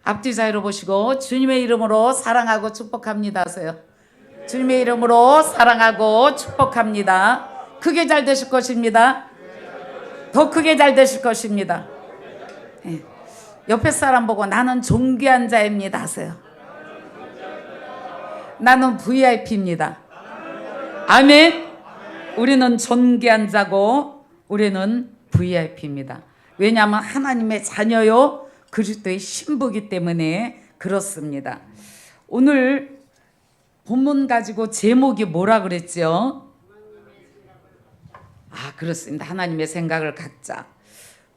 앞뒤 자유로 보시고 주님의 이름으로 사랑하고 축복합니다 하세요. 주님의 이름으로 사랑하고 축복합니다. 크게 잘 되실 것입니다. 더 크게 잘 되실 것입니다. 옆에 사람 보고 나는 존귀한 자입니다 하세요. 나는 VIP입니다. 아멘. 우리는 존귀한 자고 우리는 VIP입니다. 왜냐하면 하나님의 자녀요 그리스도의 신부이기 때문에 그렇습니다. 오늘 본문 가지고 제목이 뭐라 그랬죠? 그렇습니다. 하나님의 생각을 갖자.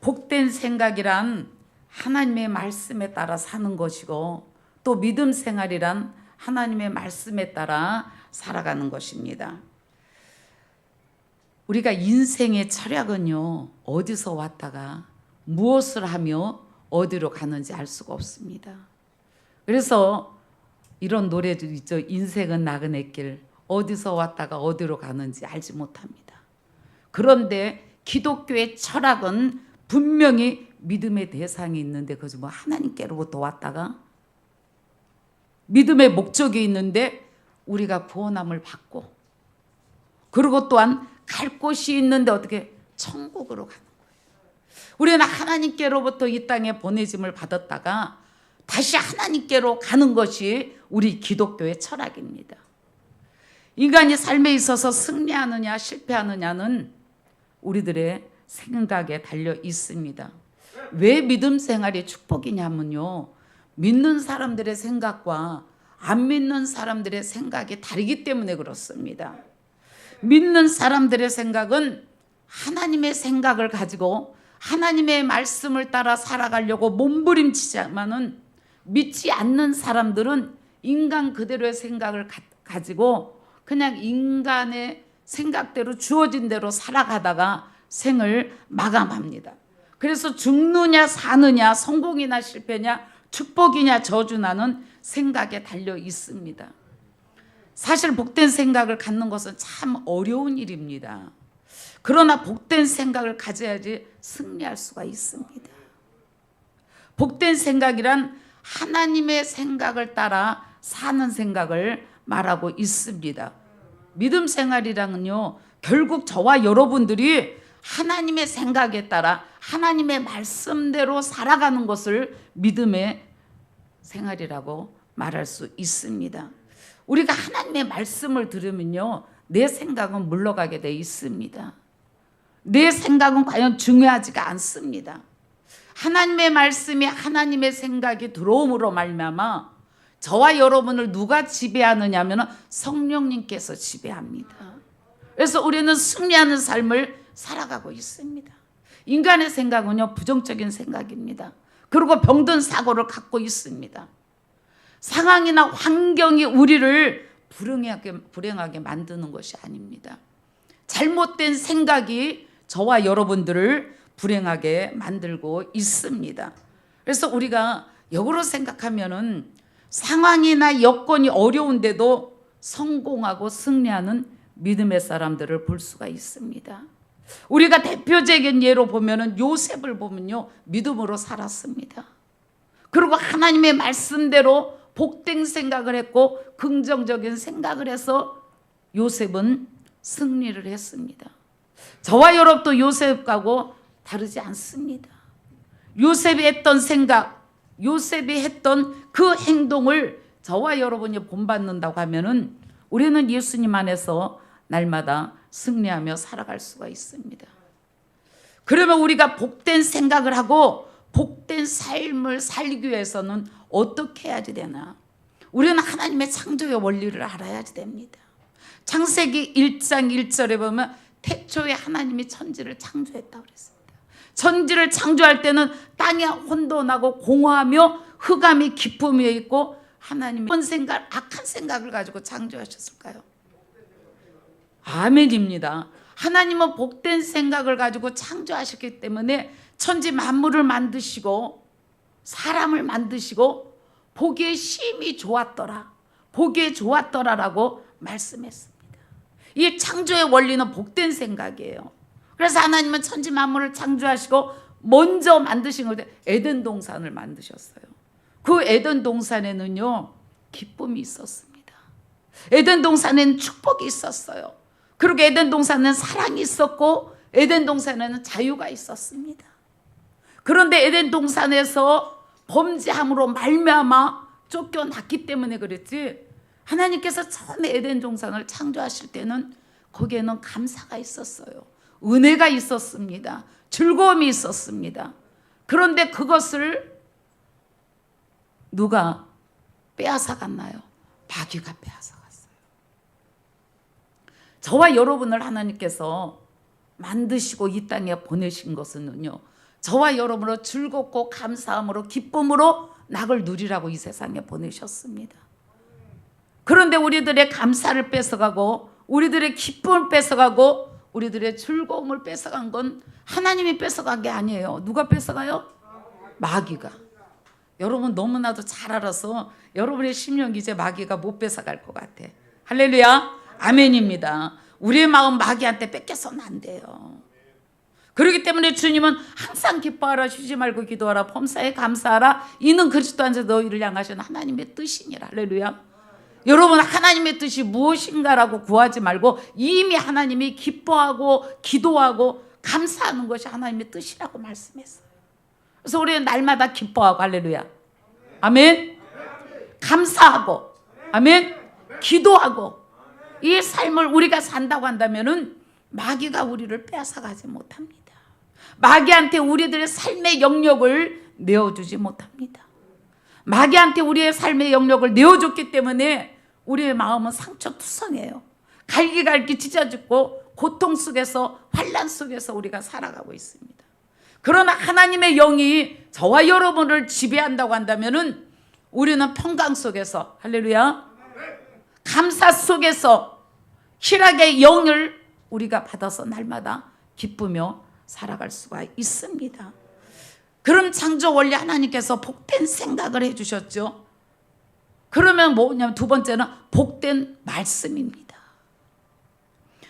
복된 생각이란 하나님의 말씀에 따라 사는 것이고 또 믿음 생활이란 하나님의 말씀에 따라 살아가는 것입니다. 우리가 인생의 철학은요 어디서 왔다가 무엇을 하며 어디로 가는지 알 수가 없습니다. 그래서 이런 노래도 있죠. 인생은 나그네 길, 어디서 왔다가 어디로 가는지 알지 못합니다. 그런데 기독교의 철학은 분명히 믿음의 대상이 있는데 그것이 뭐 하나님께로부터 왔다가 믿음의 목적이 있는데 우리가 구원함을 받고 그리고 또한 갈 곳이 있는데 어떻게 천국으로 가는 거예요. 우리는 하나님께로부터 이 땅에 보내짐을 받았다가 다시 하나님께로 가는 것이 우리 기독교의 철학입니다. 인간이 삶에 있어서 승리하느냐 실패하느냐는 우리들의 생각에 달려 있습니다. 왜 믿음 생활이 축복이냐면요, 믿는 사람들의 생각과 안 믿는 사람들의 생각이 다르기 때문에 그렇습니다. 믿는 사람들의 생각은 하나님의 생각을 가지고 하나님의 말씀을 따라 살아가려고 몸부림치지만은 믿지 않는 사람들은 인간 그대로의 생각을 가지고 그냥 인간의 생각대로 주어진 대로 살아가다가 생을 마감합니다. 그래서 죽느냐 사느냐 성공이나 실패냐 축복이냐 저주나는 생각에 달려 있습니다. 사실 복된 생각을 갖는 것은 참 어려운 일입니다. 그러나 복된 생각을 가져야지 승리할 수가 있습니다. 복된 생각이란 하나님의 생각을 따라 사는 생각을 말하고 있습니다. 믿음 생활이랑은요 결국 저와 여러분들이 하나님의 생각에 따라 하나님의 말씀대로 살아가는 것을 믿음의 생활이라고 말할 수 있습니다. 우리가 하나님의 말씀을 들으면요 내 생각은 물러가게 돼 있습니다. 내 생각은 과연 중요하지가 않습니다. 하나님의 말씀이 하나님의 생각이 들어옴으로 말미암아 저와 여러분을 누가 지배하느냐 하면 성령님께서 지배합니다. 그래서 우리는 승리하는 삶을 살아가고 있습니다. 인간의 생각은요 부정적인 생각입니다. 그리고 병든 사고를 갖고 있습니다. 상황이나 환경이 우리를 불행하게 만드는 것이 아닙니다. 잘못된 생각이 저와 여러분들을 불행하게 만들고 있습니다. 그래서 우리가 역으로 생각하면은 상황이나 여건이 어려운데도 성공하고 승리하는 믿음의 사람들을 볼 수가 있습니다. 우리가 대표적인 예로 보면은 요셉을 보면요 믿음으로 살았습니다. 그리고 하나님의 말씀대로 복된 생각을 했고 긍정적인 생각을 해서 요셉은 승리를 했습니다. 저와 여러분도 요셉하고 다르지 않습니다. 요셉이 했던 생각, 요셉이 했던 그 행동을 저와 여러분이 본받는다고 하면은 우리는 예수님 안에서 날마다 승리하며 살아갈 수가 있습니다. 그러면 우리가 복된 생각을 하고 복된 삶을 살기 위해서는 어떻게 해야지 되나? 우리는 하나님의 창조의 원리를 알아야지 됩니다. 창세기 1장 1절에 보면 태초에 하나님이 천지를 창조했다고 그랬습니다. 천지를 창조할 때는 땅이 혼돈하고 공허하며 흑암이 깊음이 있고 하나님이 어떤 생각, 악한 생각을 가지고 창조하셨을까요? 아멘입니다. 하나님은 복된 생각을 가지고 창조하셨기 때문에 천지 만물을 만드시고 사람을 만드시고 보기에 심히 좋았더라, 보기에 좋았더라라고 말씀했습니다. 이 창조의 원리는 복된 생각이에요. 그래서 하나님은 천지 만물을 창조하시고 먼저 만드신 것이 에덴 동산을 만드셨어요. 그 에덴 동산에는요 기쁨이 있었습니다. 에덴 동산에는 축복이 있었어요. 그리고 에덴 동산에는 사랑이 있었고 에덴 동산에는 자유가 있었습니다. 그런데 에덴 동산에서 범죄함으로 말미암아 쫓겨났기 때문에 그랬지, 하나님께서 처음에 에덴 동산을 창조하실 때는 거기에는 감사가 있었어요. 은혜가 있었습니다. 즐거움이 있었습니다. 그런데 그것을 누가 빼앗아갔나요? 마귀가 빼앗아갔어요. 저와 여러분을 하나님께서 만드시고 이 땅에 보내신 것은요, 저와 여러분으로 즐겁고 감사함으로 기쁨으로 낙을 누리라고 이 세상에 보내셨습니다. 그런데 우리들의 감사를 뺏어가고 우리들의 기쁨을 뺏어가고 우리들의 즐거움을 뺏어간 건 하나님이 뺏어간 게 아니에요. 누가 뺏어가요? 마귀가. 여러분 너무나도 잘 알아서 여러분의 심령이 이제 마귀가 못 뺏어갈 것 같아. 할렐루야, 아멘입니다. 우리의 마음 마귀한테 뺏겨서는 안 돼요. 그렇기 때문에 주님은 항상 기뻐하라, 쉬지 말고 기도하라, 범사에 감사하라, 이는 그리스도 안에서 너희를 향하신 하나님의 뜻이니라. 할렐루야. 여러분 하나님의 뜻이 무엇인가라고 구하지 말고 이미 하나님이 기뻐하고 기도하고 감사하는 것이 하나님의 뜻이라고 말씀했어요. 그래서 우리는 날마다 기뻐하고, 할렐루야, 아멘, 감사하고, 아멘, 기도하고 이 삶을 우리가 산다고 한다면은 마귀가 우리를 빼앗아가지 못합니다. 마귀한테 우리들의 삶의 영역을 내어주지 못합니다. 마귀한테 우리의 삶의 영역을 내어줬기 때문에 우리의 마음은 상처투성이에요. 갈기갈기 찢어지고 고통 속에서 환난 속에서 우리가 살아가고 있습니다. 그러나 하나님의 영이 저와 여러분을 지배한다고 한다면은 우리는 평강 속에서, 할렐루야, 감사 속에서 희락의 영을 우리가 받아서 날마다 기쁘며 살아갈 수가 있습니다. 그럼 창조 원리 하나님께서 복된 생각을 해주셨죠. 그러면 뭐냐면 두 번째는 복된 말씀입니다.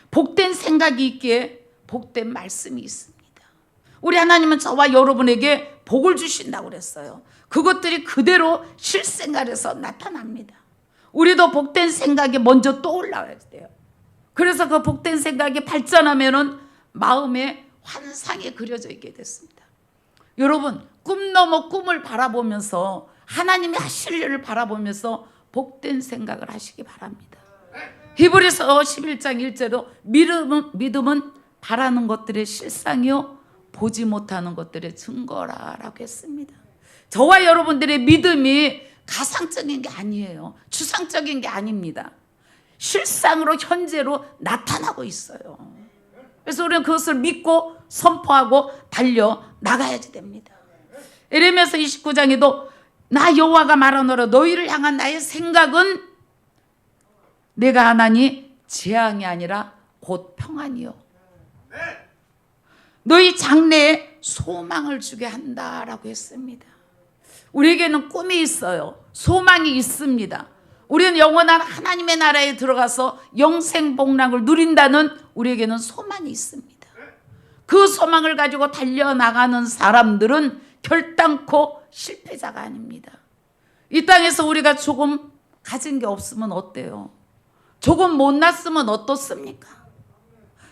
복된 생각이 있기에 복된 말씀이 있습니다. 우리 하나님은 저와 여러분에게 복을 주신다고 그랬어요. 그것들이 그대로 실생활에서 나타납니다. 우리도 복된 생각이 먼저 떠올라야 돼요. 그래서 그 복된 생각이 발전하면은 마음에 환상이 그려져 있게 됐습니다. 여러분 꿈 넘어 꿈을 바라보면서 하나님이 하실 일을 바라보면서 복된 생각을 하시기 바랍니다. 히브리서 11장 1절로 믿음은 바라는 것들의 실상이요 보지 못하는 것들의 증거라라고 했습니다. 저와 여러분들의 믿음이 가상적인 게 아니에요. 추상적인 게 아닙니다. 실상으로 현재로 나타나고 있어요. 그래서 우리는 그것을 믿고 선포하고 달려 나가야지 됩니다. 에레미야서 29장에도 나 여호와가 말하노라 너희를 향한 나의 생각은 내가 하나니 재앙이 아니라 곧 평안이요 너희 장래에 소망을 주게 한다라고 했습니다. 우리에게는 꿈이 있어요. 소망이 있습니다. 우리는 영원한 하나님의 나라에 들어가서 영생복락을 누린다는 우리에게는 소망이 있습니다. 그 소망을 가지고 달려나가는 사람들은 결단코 실패자가 아닙니다. 이 땅에서 우리가 조금 가진 게 없으면 어때요? 조금 못났으면 어떻습니까?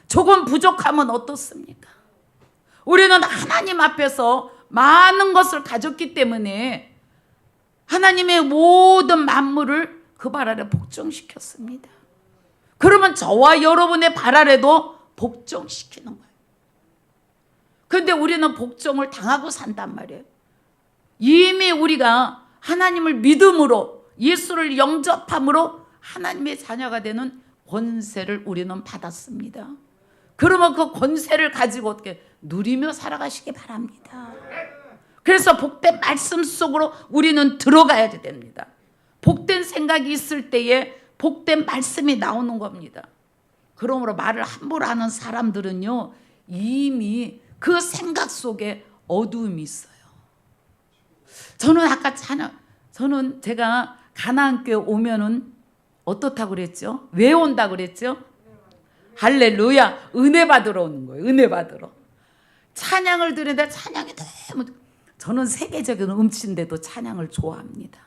조금 부족하면 어떻습니까? 우리는 하나님 앞에서 많은 것을 가졌기 때문에 하나님의 모든 만물을 그 발 아래 복종시켰습니다. 그러면 저와 여러분의 발 아래도 복종시키는 거예요. 그런데 우리는 복종을 당하고 산단 말이에요. 이미 우리가 하나님을 믿음으로 예수를 영접함으로 하나님의 자녀가 되는 권세를 우리는 받았습니다. 그러면 그 권세를 가지고 어떻게 누리며 살아가시기 바랍니다. 그래서 복된 말씀 속으로 우리는 들어가야 됩니다. 복된 생각이 있을 때에 복된 말씀이 나오는 겁니다. 그러므로 말을 함부로 하는 사람들은요 이미 그 생각 속에 어두움이 있어요. 저는 아까 저는 제가 가나안교회 오면은 어떻다고 그랬죠? 왜 온다고 그랬죠? 할렐루야, 은혜 받으러 오는 거예요. 은혜 받으러. 찬양을 드리는데 찬양이 너무, 저는 세계적인 음치인데도 찬양을 좋아합니다.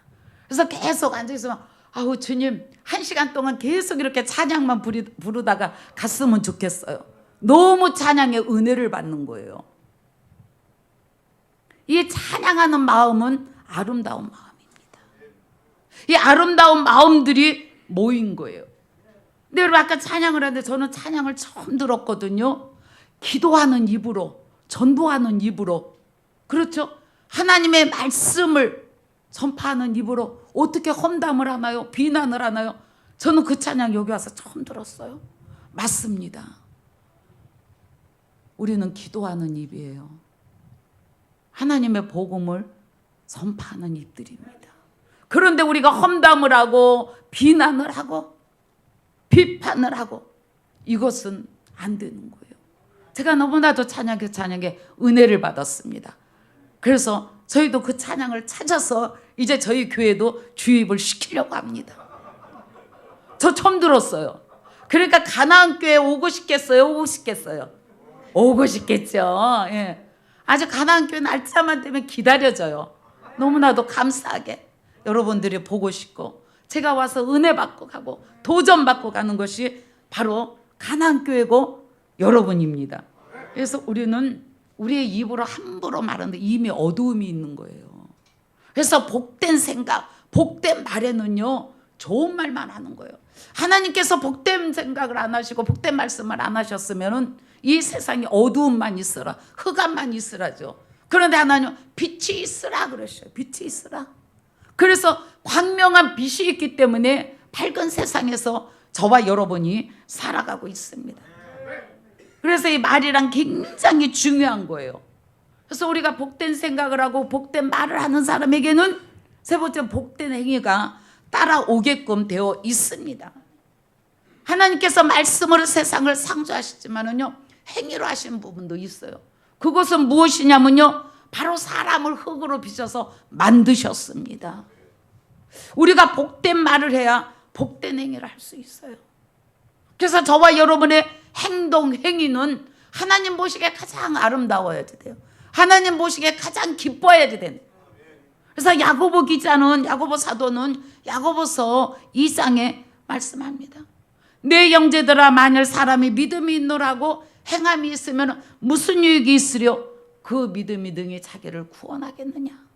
그래서 계속 앉아있으면 아우 주님 1시간 동안 계속 이렇게 찬양만 부르다가 갔으면 좋겠어요. 너무 찬양의 은혜를 받는 거예요. 이 찬양하는 마음은 아름다운 마음입니다. 이 아름다운 마음들이 모인 거예요. 근데 여러분 아까 찬양을 하는데 저는 찬양을 처음 들었거든요. 기도하는 입으로, 전도하는 입으로, 그렇죠? 하나님의 말씀을 전파하는 입으로 어떻게 험담을 하나요? 비난을 하나요? 저는 그 찬양 여기 와서 처음 들었어요. 맞습니다. 우리는 기도하는 입이에요. 하나님의 복음을 전파하는 입들입니다. 그런데 우리가 험담을 하고 비난을 하고 비판을 하고 이것은 안 되는 거예요. 제가 너무나도 찬양에 은혜를 받았습니다. 그래서 저희도 그 찬양을 찾아서 이제 저희 교회도 주입을 시키려고 합니다. 저 처음 들었어요. 그러니까 가나안 교회 오고 싶겠어요? 오고 싶겠어요? 오고 싶겠죠. 예. 아주 가나안 교회 날짜만 되면 기다려져요. 너무나도 감사하게 여러분들이 보고 싶고 제가 와서 은혜 받고 가고 도전 받고 가는 것이 바로 가나안 교회고 여러분입니다. 그래서 우리는 우리의 입으로 함부로 말하는데 이미 어두움이 있는 거예요. 그래서 복된 생각, 복된 말에는요 좋은 말만 하는 거예요. 하나님께서 복된 생각을 안 하시고 복된 말씀을 안 하셨으면 이 세상에 어두움만 있으라, 흑암만 있으라죠. 그런데 하나님은 빛이 있으라 그러셔요. 빛이 있으라. 그래서 광명한 빛이 있기 때문에 밝은 세상에서 저와 여러분이 살아가고 있습니다. 그래서 이 말이란 굉장히 중요한 거예요. 그래서 우리가 복된 생각을 하고 복된 말을 하는 사람에게는 세 번째 복된 행위가 따라오게끔 되어 있습니다. 하나님께서 말씀으로 세상을 창조하셨지만은요 행위로 하신 부분도 있어요. 그것은 무엇이냐면요 바로 사람을 흙으로 빚어서 만드셨습니다. 우리가 복된 말을 해야 복된 행위를 할 수 있어요. 그래서 저와 여러분의 행동, 행위는 하나님 보시기에 가장 아름다워야지 돼요. 하나님 보시기에 가장 기뻐야지 돼요. 그래서 야고보 기자는, 야고보 사도는 야고보서 2장에 말씀합니다. 내 형제들아 만일 사람이 믿음이 있노라고 행함이 있으면 무슨 유익이 있으려 그 믿음이 능히 자기를 구원하겠느냐.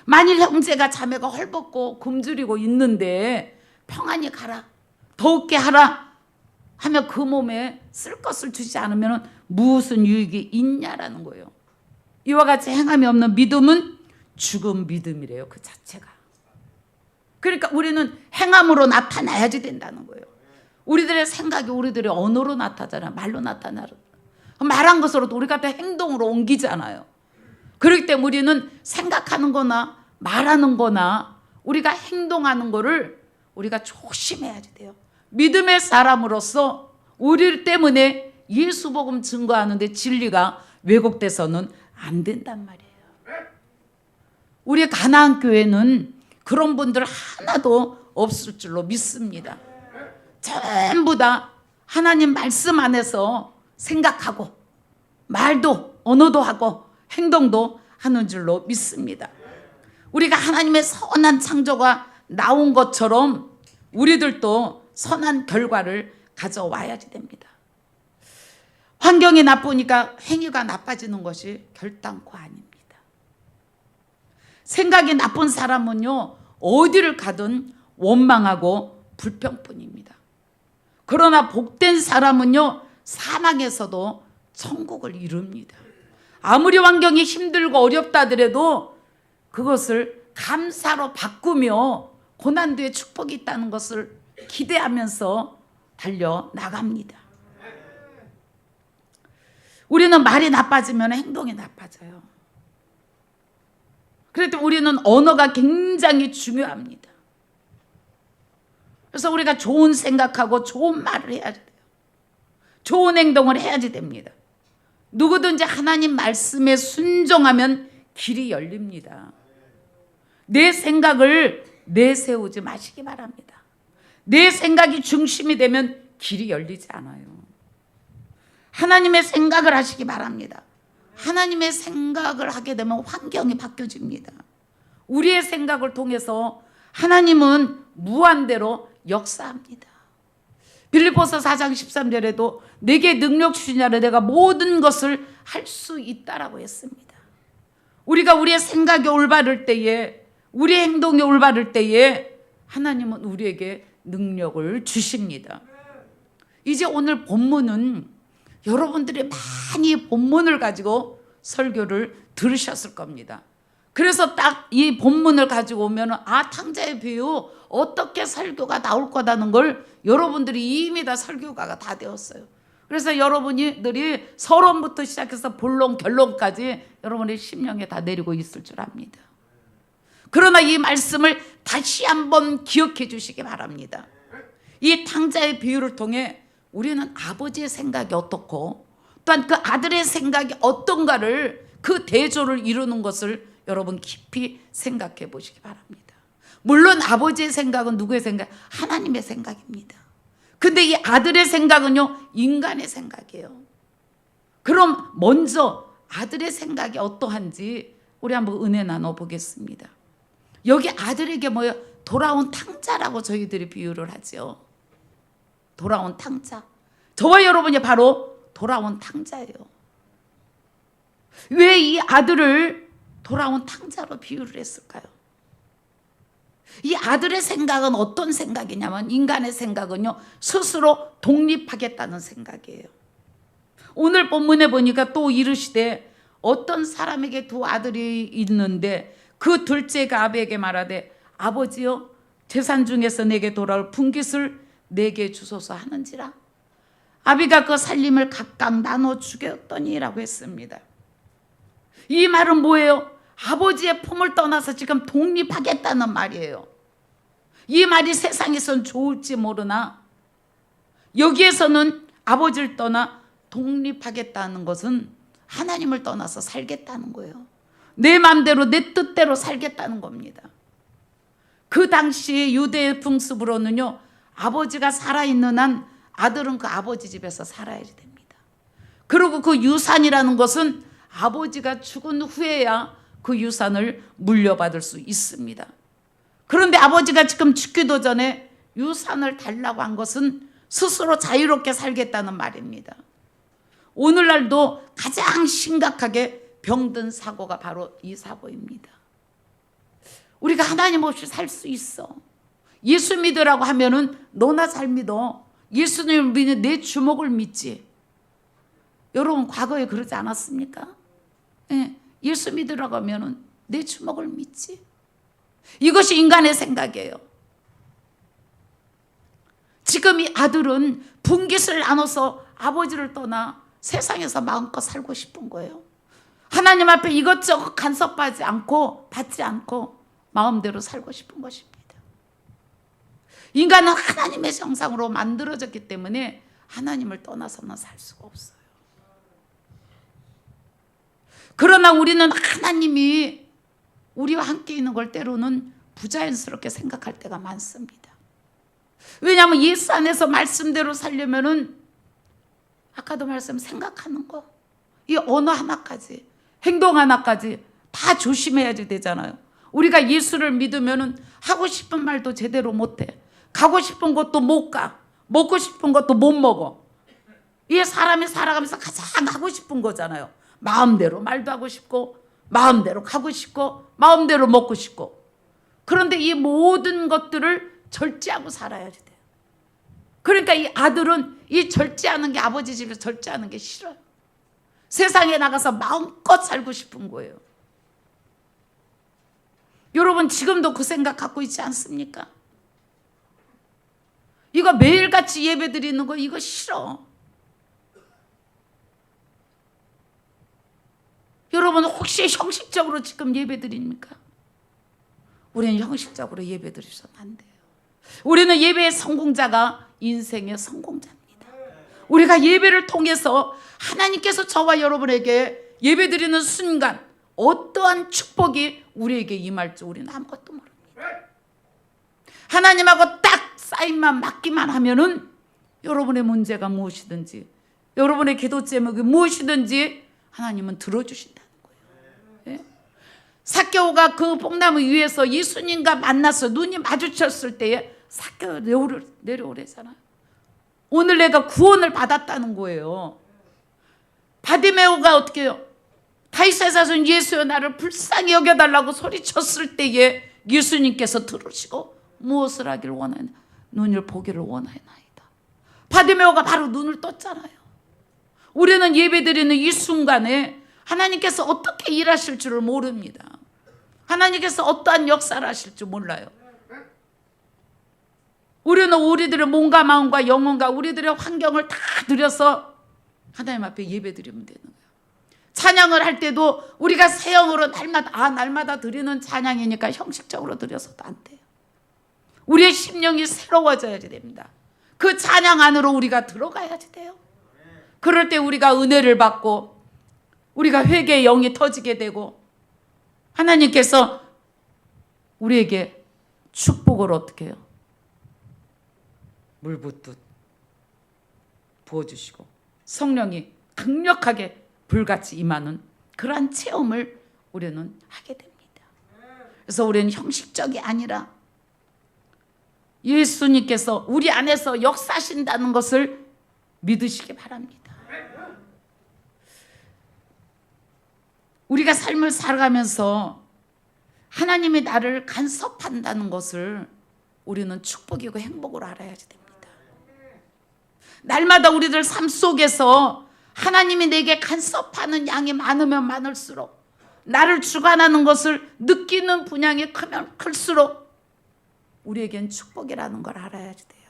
만일 형제가 자매가 헐벗고 굶주리고 있는데 평안히 가라, 더욱게 하라 하면 그 몸에 쓸 것을 주지 않으면 무슨 유익이 있냐라는 거예요. 이와 같이 행함이 없는 믿음은 죽은 믿음이래요. 그 자체가. 그러니까 우리는 행함으로 나타나야지 된다는 거예요. 우리들의 생각이 우리들의 언어로 나타나잖아요. 말로 나타나요. 말한 것으로도 우리가 다 행동으로 옮기잖아요. 그렇기 때문에 우리는 생각하는 거나 말하는 거나 우리가 행동하는 거를 우리가 조심해야지 돼요. 믿음의 사람으로서 우리 때문에 예수 복음 증거하는데 진리가 왜곡돼서는 안 된단 말이에요. 우리 가나안 교회는 그런 분들 하나도 없을 줄로 믿습니다. 전부 다 하나님 말씀 안에서 생각하고 말도 언어도 하고 행동도 하는 줄로 믿습니다. 우리가 하나님의 선한 창조가 나온 것처럼 우리들도 선한 결과를 가져와야지 됩니다. 환경이 나쁘니까 행위가 나빠지는 것이 결단코 아닙니다. 생각이 나쁜 사람은요 어디를 가든 원망하고 불평뿐입니다. 그러나 복된 사람은요 사망에서도 천국을 이룹니다. 아무리 환경이 힘들고 어렵다 하더라도 그것을 감사로 바꾸며 고난도의 축복이 있다는 것을 기대하면서 달려나갑니다. 우리는 말이 나빠지면 행동이 나빠져요. 그래도 우리는 언어가 굉장히 중요합니다. 그래서 우리가 좋은 생각하고 좋은 말을 해야지 돼요. 좋은 행동을 해야지 됩니다. 누구든지 하나님 말씀에 순종하면 길이 열립니다. 내 생각을 내세우지 마시기 바랍니다. 내 생각이 중심이 되면 길이 열리지 않아요. 하나님의 생각을 하시기 바랍니다. 하나님의 생각을 하게 되면 환경이 바뀌어집니다. 우리의 생각을 통해서 하나님은 무한대로 역사합니다. 빌립보서 4장 13절에도 내게 능력 주시냐를 내가 모든 것을 할 수 있다라고 했습니다. 우리가 우리의 생각이 올바를 때에, 우리의 행동이 올바를 때에 하나님은 우리에게 능력을 주십니다. 이제 오늘 본문은 여러분들이 많이 본문을 가지고 설교를 들으셨을 겁니다. 그래서 딱 이 본문을 가지고 오면 탕자의 비유 어떻게 설교가 나올 거다는 걸 여러분들이 이미 다 설교가가 다 되었어요. 그래서 여러분들이 서론부터 시작해서 본론 결론까지 여러분의 심령에 다 내리고 있을 줄 압니다. 그러나 이 말씀을 다시 한번 기억해 주시기 바랍니다. 이 탕자의 비유를 통해 우리는 아버지의 생각이 어떻고 또한 그 아들의 생각이 어떤가를, 그 대조를 이루는 것을 여러분 깊이 생각해 보시기 바랍니다. 물론 아버지의 생각은 누구의 생각? 하나님의 생각입니다. 근데 이 아들의 생각은요, 인간의 생각이에요. 그럼 먼저 아들의 생각이 어떠한지 우리 한번 은혜 나눠 보겠습니다. 여기 아들에게 뭐예요? 돌아온 탕자라고 저희들이 비유를 하죠. 돌아온 탕자. 저와 여러분이 바로 돌아온 탕자예요. 왜 이 아들을 돌아온 탕자로 비유를 했을까요? 이 아들의 생각은 어떤 생각이냐면, 인간의 생각은요, 스스로 독립하겠다는 생각이에요. 오늘 본문에 보니까 또 이르시되 어떤 사람에게 두 아들이 있는데 그 둘째가 아비에게 말하되 아버지여 재산 중에서 내게 돌아올 분깃을 내게 주소서 하는지라. 아비가 그 살림을 각각 나눠 주겠더니라고 했습니다. 이 말은 뭐예요? 아버지의 품을 떠나서 지금 독립하겠다는 말이에요. 이 말이 세상에선 좋을지 모르나 여기에서는 아버지를 떠나 독립하겠다는 것은 하나님을 떠나서 살겠다는 거예요. 내 마음대로 내 뜻대로 살겠다는 겁니다. 그 당시 유대의 풍습으로는요, 아버지가 살아있는 한 아들은 그 아버지 집에서 살아야 됩니다. 그리고 그 유산이라는 것은 아버지가 죽은 후에야 그 유산을 물려받을 수 있습니다. 그런데 아버지가 지금 죽기도 전에 유산을 달라고 한 것은 스스로 자유롭게 살겠다는 말입니다. 오늘날도 가장 심각하게 병든 사고가 바로 이 사고입니다. 우리가 하나님 없이 살 수 있어. 예수 믿으라고 하면은 너나 잘 믿어. 예수님을 믿는 내 주먹을 믿지. 여러분 과거에 그러지 않았습니까? 예, 예수 믿으라고 하면은 내 주먹을 믿지. 이것이 인간의 생각이에요. 지금 이 아들은 분깃을 나눠서 아버지를 떠나 세상에서 마음껏 살고 싶은 거예요. 하나님 앞에 이것저것 간섭하지 않고 받지 않고 마음대로 살고 싶은 것입니다. 인간은 하나님의 형상으로 만들어졌기 때문에 하나님을 떠나서는 살 수가 없어요. 그러나 우리는 하나님이 우리와 함께 있는 걸 때로는 부자연스럽게 생각할 때가 많습니다. 왜냐하면 예수 안에서 말씀대로 살려면은 아까도 말씀 생각하는 거, 이 언어 하나까지, 행동 하나까지 다 조심해야 되잖아요. 우리가 예수를 믿으면은 하고 싶은 말도 제대로 못해. 가고 싶은 곳도 못 가. 먹고 싶은 것도 못 먹어. 이게 사람이 살아가면서 가장 하고 싶은 거잖아요. 마음대로 말도 하고 싶고, 마음대로 가고 싶고, 마음대로 먹고 싶고. 그런데 이 모든 것들을 절제하고 살아야 돼요. 그러니까 이 아들은 이 절제하는 게, 아버지 집에서 절제하는 게 싫어요. 세상에 나가서 마음껏 살고 싶은 거예요. 여러분 지금도 그 생각 갖고 있지 않습니까? 이거 매일같이 예배 드리는 거 이거 싫어. 여러분 혹시 형식적으로 지금 예배 드립니까? 우리는 형식적으로 예배 드리셔도 안 돼요. 우리는 예배의 성공자가 인생의 성공자입니다. 우리가 예배를 통해서 하나님께서 저와 여러분에게 예배 드리는 순간 어떠한 축복이 우리에게 임할지 우리는 아무것도 모릅니다. 하나님하고 딱 사인만 맞기만 하면은 여러분의 문제가 무엇이든지, 여러분의 기도 제목이 무엇이든지 하나님은 들어주신다는 거예요. 예? 삭개오가 그 뽕나무 위에서 예수님과 만나서 눈이 마주쳤을 때에 삭개오 내려오래잖아요. 오늘 내가 구원을 받았다는 거예요. 바디메오가 어떻게 해요? 다윗의 자손 예수여 나를 불쌍히 여겨달라고 소리쳤을 때에 예수님께서 들으시고 무엇을 하기를 원하냐? 눈을 보기를 원하나이다. 바디메오가 바로 눈을 떴잖아요. 우리는 예배드리는 이 순간에 하나님께서 어떻게 일하실 줄을 모릅니다. 하나님께서 어떠한 역사를 하실 줄 몰라요. 우리는 우리들의 몸과 마음과 영혼과 우리들의 환경을 다 들여서 하나님 앞에 예배드리면 되는 거예요. 찬양을 할 때도 우리가 새 영으로 날마다 드리는 찬양이니까 형식적으로 드려서도 안 돼요. 우리의 심령이 새로워져야지 됩니다. 그 찬양 안으로 우리가 들어가야지 돼요. 그럴 때 우리가 은혜를 받고 우리가 회개의 영이 터지게 되고 하나님께서 우리에게 축복을 어떻게 해요? 물 붓듯 부어주시고 성령이 강력하게 불같이 임하는 그러한 체험을 우리는 하게 됩니다. 그래서 우리는 형식적이 아니라 예수님께서 우리 안에서 역사하신다는 것을 믿으시기 바랍니다. 우리가 삶을 살아가면서 하나님이 나를 간섭한다는 것을 우리는 축복이고 행복으로 알아야지 됩니다. 날마다 우리들 삶 속에서 하나님이 내게 간섭하는 양이 많으면 많을수록 나를 주관하는 것을 느끼는 분량이 크면 클수록 우리에겐 축복이라는 걸 알아야지 돼요.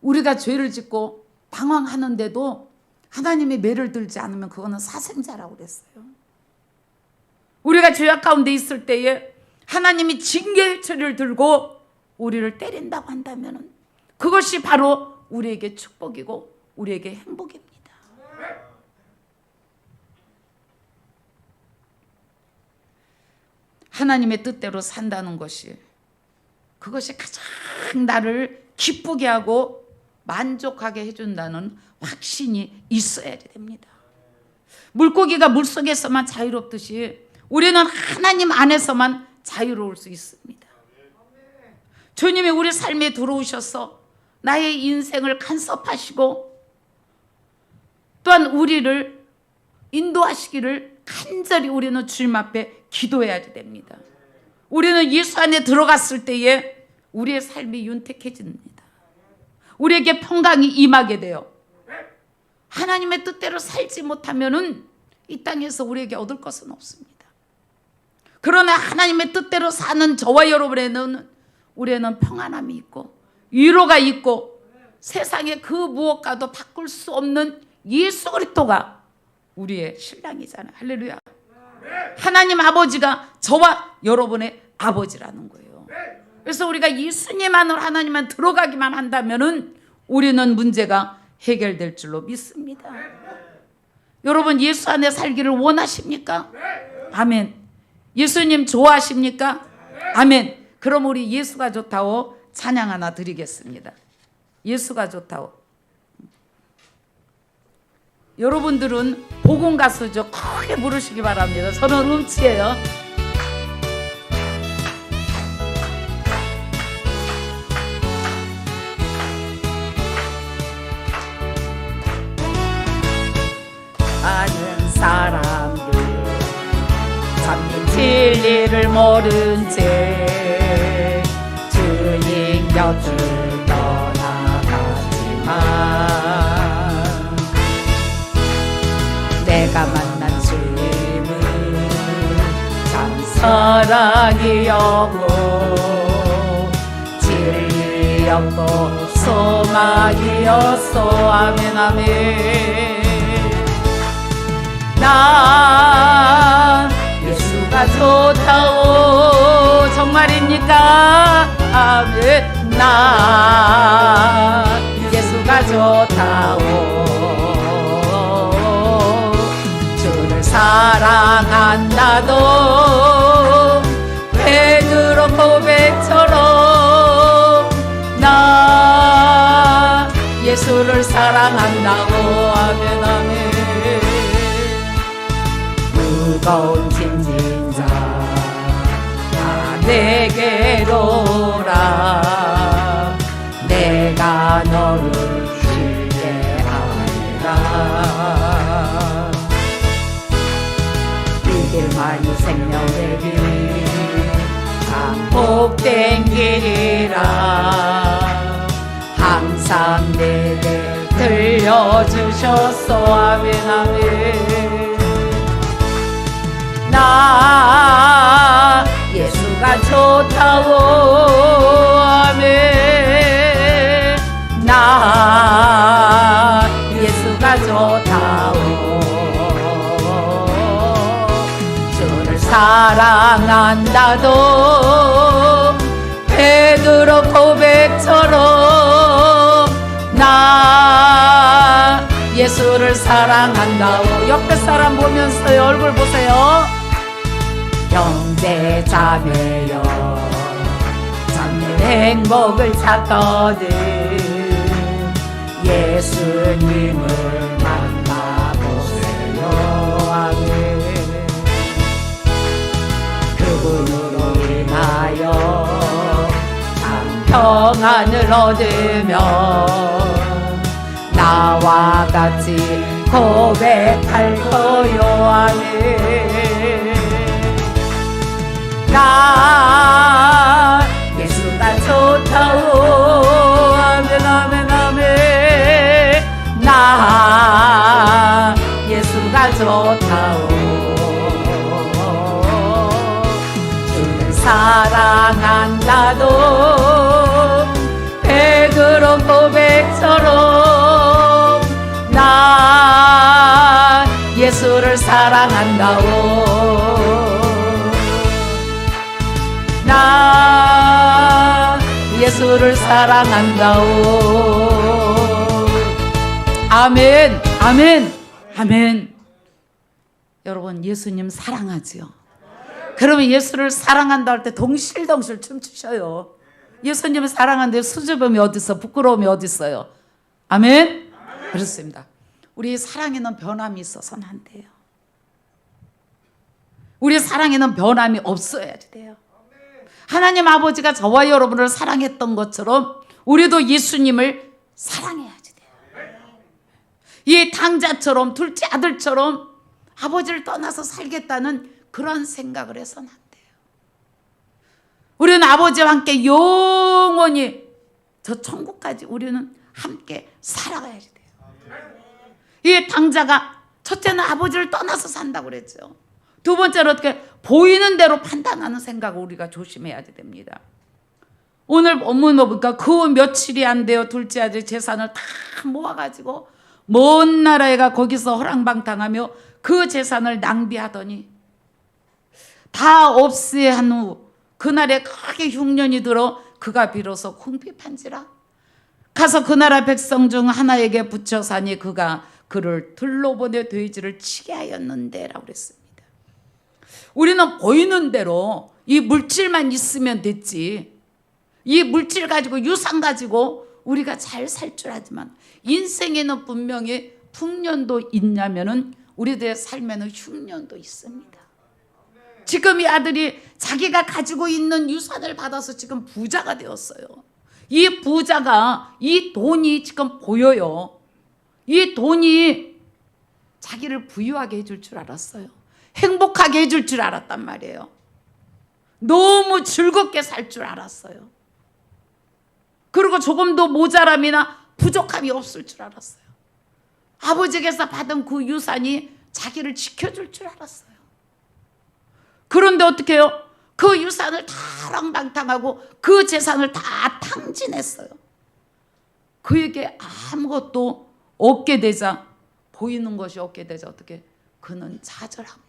우리가 죄를 짓고 방황하는데도 하나님이 매를 들지 않으면 그거는 사생자라고 그랬어요. 우리가 죄악 가운데 있을 때에 하나님이 징계의 철을 들고 우리를 때린다고 한다면 그것이 바로 우리에게 축복이고 우리에게 행복입니다. 하나님의 뜻대로 산다는 것이 그것이 가장 나를 기쁘게 하고 만족하게 해준다는 확신이 있어야 됩니다. 물고기가 물속에서만 자유롭듯이 우리는 하나님 안에서만 자유로울 수 있습니다. 주님이 우리 삶에 들어오셔서 나의 인생을 간섭하시고 또한 우리를 인도하시기를 간절히 우리는 주님 앞에 기도해야 됩니다. 우리는 예수 안에 들어갔을 때에 우리의 삶이 윤택해집니다. 우리에게 평강이 임하게 돼요. 하나님의 뜻대로 살지 못하면은 이 땅에서 우리에게 얻을 것은 없습니다. 그러나 하나님의 뜻대로 사는 저와 여러분에는 우리는 평안함이 있고 위로가 있고 세상의 그 무엇과도 바꿀 수 없는 예수 그리스도가 우리의 신랑이잖아요. 할렐루야. 하나님 아버지가 저와 여러분의 아버지라는 거예요. 그래서 우리가 예수님 안으로 하나님만 들어가기만 한다면은 우리는 문제가 해결될 줄로 믿습니다. 여러분 예수 안에 살기를 원하십니까? 아멘. 예수님 좋아하십니까? 아멘. 그럼 우리 예수가 좋다고 찬양 하나 드리겠습니다. 예수가 좋다고. 여러분들은 복음 가수죠. 크게 부르시기 바랍니다. 저는 음치예요. 많은 사람들 참는 진리를 모른 채 주님 곁을 떠나가지만 내가 만난 주님은 참 사랑이었고 진리였고 소망이었어. 아멘 아멘. 난 예수가 좋다오. 정말입니까? 아멘. 난 예수가 좋다오. 주를 사랑한다도 베드로 고백처럼 나 예수를 사랑한다고. 무거운 짐진 자 다 내게로 오라. 내가 너를 쉬게 하리라. 이 길만이 생명의 길 복된 길이라. 항상 내게 들려주셨소. 아멘 아멘. 나 예수가 좋다고. 아멘. 나 예수가 좋다고. 주를 사랑한다도 베드로 고백처럼 나 예수를 사랑한다고. 옆에 사람 보면서 얼굴 보세요. 형제 자매여 참된 행복을 찾거든 예수님을 만나보세요. 아멘. 그분으로 인하여 참 평안을 얻으며 나와 같이 고백할 거요. 아멘. 나 예수가 좋다고. 아멘 아멘 아멘. 나 예수가 좋다고. 주를 사랑한다도 베드로 고백처럼 나 예수를 사랑한다고. 나 예수를 사랑한다오. 아멘 아멘 아멘. 여러분 예수님 사랑하지요? 그러면 예수를 사랑한다 할 때 덩실덩실 춤추셔요. 예수님을 사랑하는데 수줍음이 어디 있어? 부끄러움이 어디 있어요? 아멘? 그렇습니다. 우리 사랑에는 변함이 있어서는 안 돼요. 우리 사랑에는 변함이 없어야지 돼요. 하나님 아버지가 저와 여러분을 사랑했던 것처럼 우리도 예수님을 사랑해야지 돼요. 이 당자처럼 둘째 아들처럼 아버지를 떠나서 살겠다는 그런 생각을 해서는 안 돼요. 우리는 아버지와 함께 영원히 저 천국까지 우리는 함께 살아가야지 돼요. 이 당자가 첫째는 아버지를 떠나서 산다고 그랬죠. 두 번째로 어떻게 보이는 대로 판단하는 생각을 우리가 조심해야 됩니다. 오늘 본문 보니까 그 며칠이 안 돼요. 둘째 아들 재산을 다 모아가지고 먼 나라에 가 거기서 허랑방탕하며 그 재산을 낭비하더니 다 없애한 후 그날에 크게 흉년이 들어 그가 비로소 궁핍한지라 가서 그 나라 백성 중 하나에게 붙여 사니 그가 그를 들러보내 돼지를 치게 하였는데 라고 그랬습니다. 우리는 보이는 대로 이 물질만 있으면 됐지, 이 물질 가지고 유산 가지고 우리가 잘 살 줄 알지만 인생에는 분명히 풍년도 있냐면은 우리들의 삶에는 흉년도 있습니다. 지금 이 아들이 자기가 가지고 있는 유산을 받아서 지금 부자가 되었어요. 이 부자가 이 돈이 지금 보여요. 이 돈이 자기를 부유하게 해줄 줄 알았어요. 행복하게 해줄 줄 알았단 말이에요. 너무 즐겁게 살 줄 알았어요. 그리고 조금도 모자람이나 부족함이 없을 줄 알았어요. 아버지께서 받은 그 유산이 자기를 지켜줄 줄 알았어요. 그런데 어떻게 해요? 그 유산을 다 랑방탕하고 그 재산을 다 탕진했어요. 그에게 아무것도 없게 되자, 보이는 것이 없게 되자 어떻게? 그는 좌절합니다.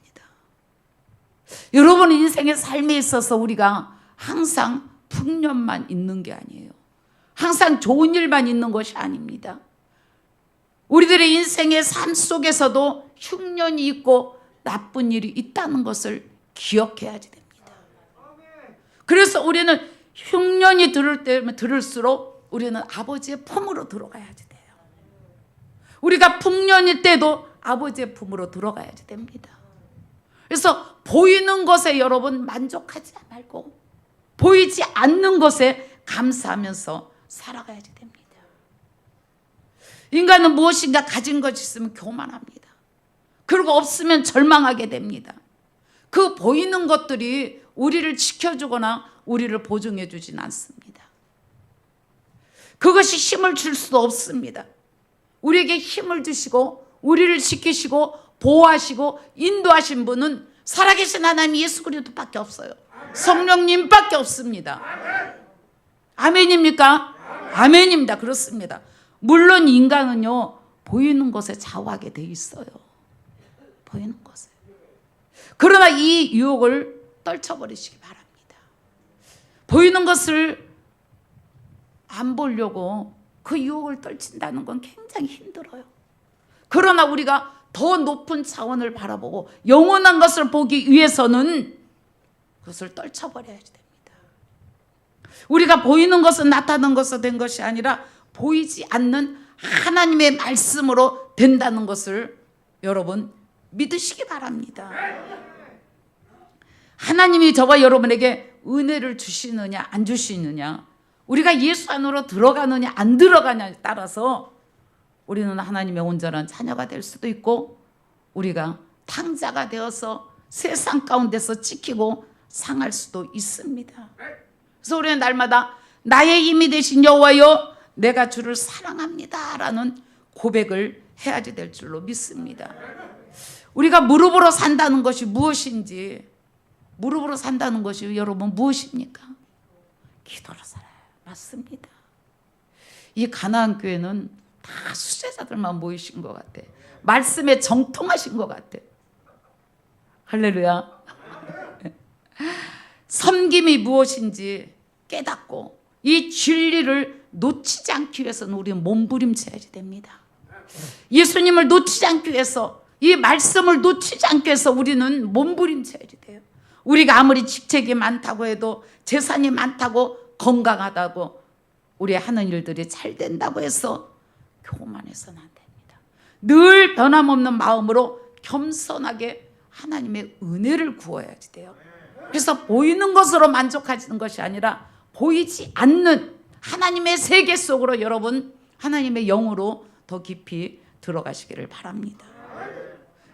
여러분, 인생의 삶에 있어서 우리가 항상 풍년만 있는 게 아니에요. 항상 좋은 일만 있는 것이 아닙니다. 우리들의 인생의 삶 속에서도 흉년이 있고 나쁜 일이 있다는 것을 기억해야지 됩니다. 그래서 우리는 흉년이 들을 때면 들을수록 우리는 아버지의 품으로 들어가야지 돼요. 우리가 풍년일 때도 아버지의 품으로 들어가야지 됩니다. 그래서 보이는 것에 여러분 만족하지 말고 보이지 않는 것에 감사하면서 살아가야 됩니다. 인간은 무엇인가 가진 것이 있으면 교만합니다. 그리고 없으면 절망하게 됩니다. 그 보이는 것들이 우리를 지켜주거나 우리를 보증해 주진 않습니다. 그것이 힘을 줄 수도 없습니다. 우리에게 힘을 주시고 우리를 지키시고 보호하시고 인도하신 분은 살아계신 하나님 예수 그리스도밖에 없어요. 성령님밖에 없습니다. 아멘입니까? 아멘입니다. 그렇습니다. 물론 인간은요 보이는 것에 좌우하게 돼 있어요. 보이는 것에. 그러나 이 유혹을 떨쳐버리시기 바랍니다. 보이는 것을 안 보려고 그 유혹을 떨친다는 건 굉장히 힘들어요. 그러나 우리가 더 높은 차원을 바라보고 영원한 것을 보기 위해서는 그것을 떨쳐버려야 됩니다. 우리가 보이는 것은 나타난 것으로 된 것이 아니라 보이지 않는 하나님의 말씀으로 된다는 것을 여러분 믿으시기 바랍니다. 하나님이 저와 여러분에게 은혜를 주시느냐 안 주시느냐, 우리가 예수 안으로 들어가느냐 안 들어가냐에 따라서 우리는 하나님의 온전한 자녀가 될 수도 있고 우리가 탕자가 되어서 세상 가운데서 찍히고 상할 수도 있습니다. 그래서 우리는 날마다 나의 힘이 되신 여호와여 내가 주를 사랑합니다 라는 고백을 해야지 될 줄로 믿습니다. 우리가 무릎으로 산다는 것이 무엇인지, 무릎으로 산다는 것이 여러분 무엇입니까? 기도로 살아요. 맞습니다. 이 가나안 교회는 다 수제자들만 모이신 것 같아. 말씀에 정통하신 것 같아. 할렐루야. 섬김이 무엇인지 깨닫고 이 진리를 놓치지 않기 위해서는 우리는 몸부림쳐야 됩니다. 예수님을 놓치지 않기 위해서, 이 말씀을 놓치지 않기 위해서 우리는 몸부림쳐야 돼요. 우리가 아무리 직책이 많다고 해도, 재산이 많다고, 건강하다고, 우리 하는 일들이 잘 된다고 해서 교만해서는 안 됩니다. 늘 변함없는 마음으로 겸손하게 하나님의 은혜를 구해야 돼요. 그래서 보이는 것으로 만족하시는 것이 아니라 보이지 않는 하나님의 세계 속으로 여러분 하나님의 영으로 더 깊이 들어가시기를 바랍니다.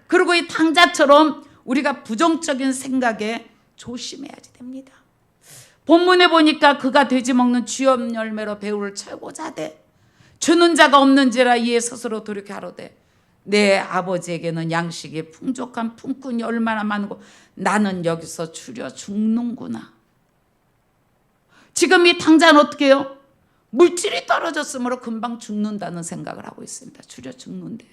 그리고 이 탕자처럼 우리가 부정적인 생각에 조심해야 됩니다. 본문에 보니까 그가 돼지 먹는 쥐업 열매로 배후를 채우고자 하되 주는 자가 없는지라 이에 스스로 돌이켜하로되 내 아버지에게는 양식이 풍족한 품꾼이 얼마나 많고 나는 여기서 줄여 죽는구나. 지금 이 탕자는 어떻게 해요? 물질이 떨어졌으므로 금방 죽는다는 생각을 하고 있습니다. 줄여 죽는데요.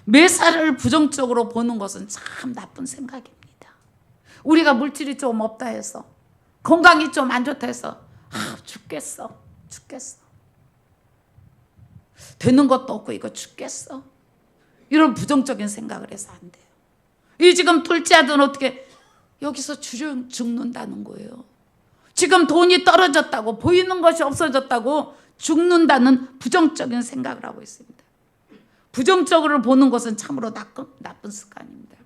매사를 부정적으로 보는 것은 참 나쁜 생각입니다. 우리가 물질이 좀 없다 해서, 건강이 좀 안 좋다 해서 죽겠어. 되는 것도 없고 이거 죽겠어. 이런 부정적인 생각을 해서 안 돼요. 이 지금 둘째 아들은 어떻게 여기서 줄여 죽는다는 거예요. 지금 돈이 떨어졌다고, 보이는 것이 없어졌다고 죽는다는 부정적인 생각을 하고 있습니다. 부정적으로 보는 것은 참으로 나쁜 습관입니다.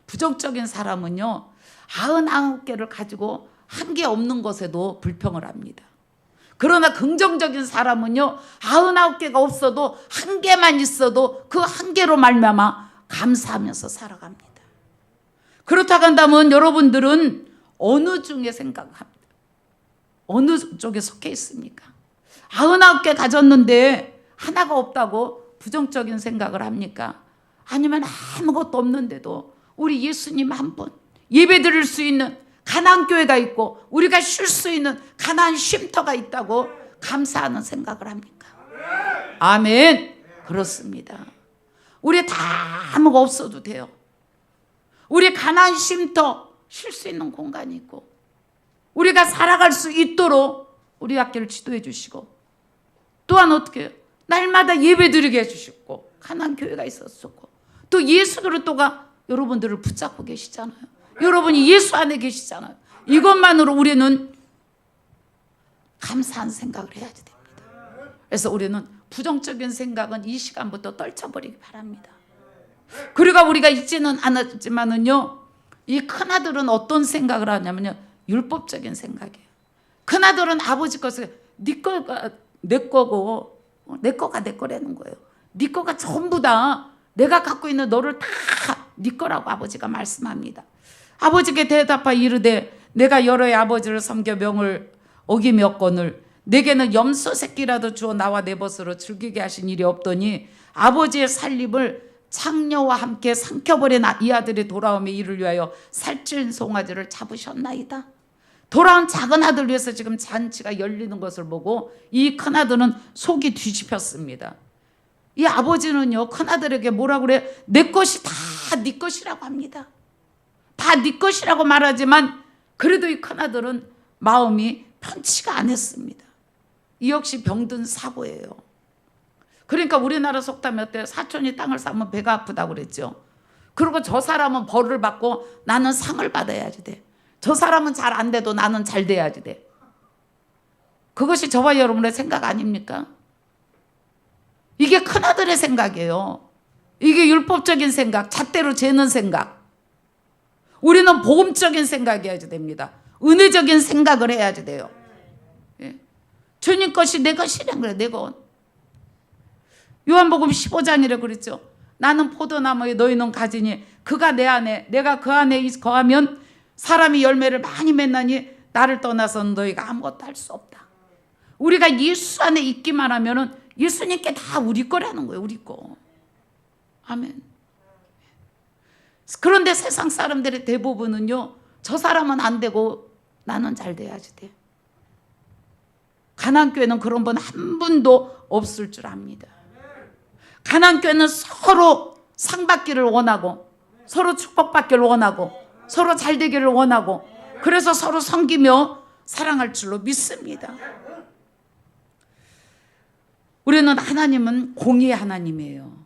부정적인 사람은요 99개를 가지고 한 개 없는 것에도 불평을 합니다. 그러나 긍정적인 사람은요 99개가 없어도 한 개만 있어도 그 한 개로 말미암아 감사하면서 살아갑니다. 그렇다고 한다면 여러분들은 어느 중에 생각합니다? 어느 쪽에 속해 있습니까? 99개 가졌는데 하나가 없다고 부정적인 생각을 합니까? 아니면 아무것도 없는데도 우리 예수님 한 분, 예배 드릴 수 있는 가나안 교회가 있고 우리가 쉴 수 있는 가나안 쉼터가 있다고 감사하는 생각을 합니까? 아멘. 그렇습니다. 우리 다 아무것도 없어도 돼요. 우리 가나안 쉼터 쉴 수 있는 공간이 있고 우리가 살아갈 수 있도록 우리 학교를 지도해 주시고 또한 어떻게 해요? 날마다 예배 드리게 해주시고 가나안 교회가 있었고 또 예수 그리스도가 여러분들을 붙잡고 계시잖아요. 여러분이 예수 안에 계시잖아요. 이것만으로 우리는 감사한 생각을 해야 됩니다. 그래서 우리는 부정적인 생각은 이 시간부터 떨쳐버리기 바랍니다. 그리고 우리가 잊지는 않았지만은요, 이 큰아들은 어떤 생각을 하냐면요, 율법적인 생각이에요. 큰아들은 아버지 것을 네 거가 내 거고 내 거가 내 거라는 거예요. 네 거가 전부 다 내가 갖고 있는 너를 다 네 거라고 아버지가 말씀합니다. 아버지께 대답하여 이르되 내가 여러의 아버지를 섬겨 명을 어기며 내게는 염소 새끼라도 주어 나와 내 벗으로 즐기게 하신 일이 없더니 아버지의 살림을 창녀와 함께 삼켜버린 이 아들이 돌아오며 이를 위하여 살찐 송아지를 잡으셨나이다. 돌아온 작은 아들 위해서 지금 잔치가 열리는 것을 보고 이 큰아들은 속이 뒤집혔습니다. 이 아버지는요, 큰아들에게 뭐라고 그래? 내 것이 다 네 것이라고 합니다. 다 네 것이라고 말하지만 그래도 이 큰아들은 마음이 편치가 않았습니다. 이 역시 병든 사고예요. 그러니까 우리나라 속담이 어때요? 사촌이 땅을 싸면 배가 아프다고 그랬죠. 그리고 저 사람은 벌을 받고 나는 상을 받아야지 돼. 저 사람은 잘 안 돼도 나는 잘 돼야지 돼. 그것이 저와 여러분의 생각 아닙니까? 이게 큰아들의 생각이에요. 이게 율법적인 생각, 잣대로 재는 생각. 우리는 복음적인 생각이어야지 됩니다. 은혜적인 생각을 해야지 돼요. 예. 주님 것이 내 것이란 그래, 내 것. 요한복음 15장이라 그랬죠. 나는 포도나무에 너희는 가지니 그가 내 안에 내가 그 안에 거하면 사람이 열매를 많이 맺나니 나를 떠나서는 너희가 아무것도 할 수 없다. 우리가 예수 안에 있기만 하면은 예수님께 다 우리 거라는 거예요. 우리 거. 아멘. 그런데 세상 사람들의 대부분은요, 저 사람은 안 되고 나는 잘 돼야지 돼. 가난교회는 그런 분 한 분도 없을 줄 압니다. 가난교회는 서로 상 받기를 원하고 서로 축복받기를 원하고 서로 잘 되기를 원하고 그래서 서로 섬기며 사랑할 줄로 믿습니다. 우리는 하나님은 공의의 하나님이에요.